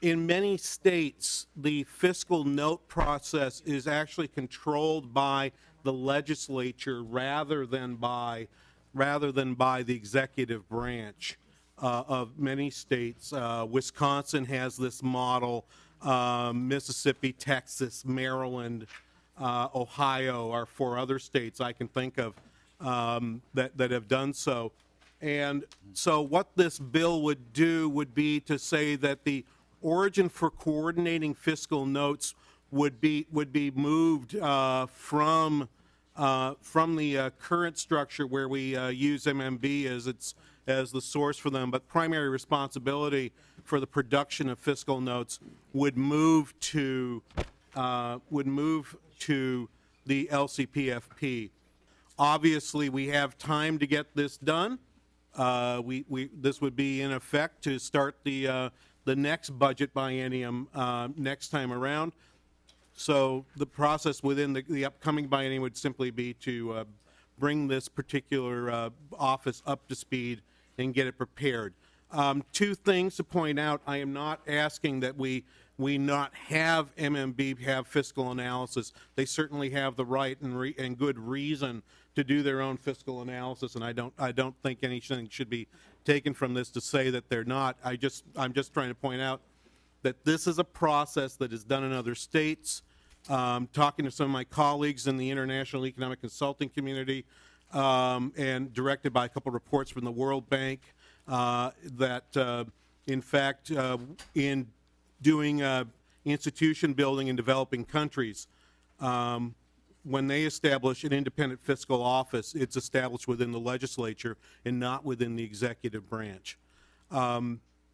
in many states, the fiscal note process is actually controlled by the legislature rather than by the executive branch of many states. Wisconsin has this model. Mississippi, Texas, Maryland, Ohio are 4 other states I can think of that have done so. And so what this bill would do would be to say that the origin for coordinating fiscal notes would be moved from the current structure where we use MMB as the source for them, but primary responsibility for the production of fiscal notes would move to the LCPFP. Obviously, we have time to get this done. This would be in effect to start the next budget biennium next time around. So the process within the upcoming biennium would simply be to bring this particular office up to speed and get it prepared. 2 things to point out. I am not asking that we not have MMB have fiscal analysis. They certainly have the right and good reason to do their own fiscal analysis, and I don't think anything should be taken from this to say that they're not. I'm just trying to point out that this is a process that is done in other states. Talking to some of my colleagues in the international economic consulting community and directed by a couple of reports from the World Bank that in fact in doing institution building in developing countries, when they establish an independent fiscal office, it's established within the legislature and not within the executive branch.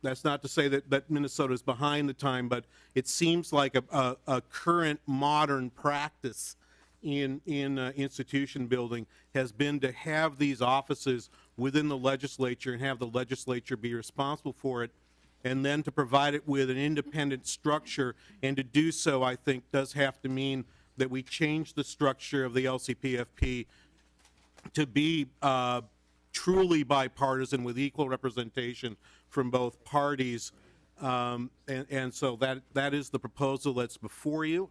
That's not to say that Minnesota is behind the time, but it seems like a current modern practice in institution building has been to have these offices within the legislature and have the legislature be responsible for it, and then to provide it with an independent structure. And to do so, I think, does have to mean that we change the structure of the LCPFP to be truly bipartisan with equal representation from both parties. And so that is the proposal that's before you.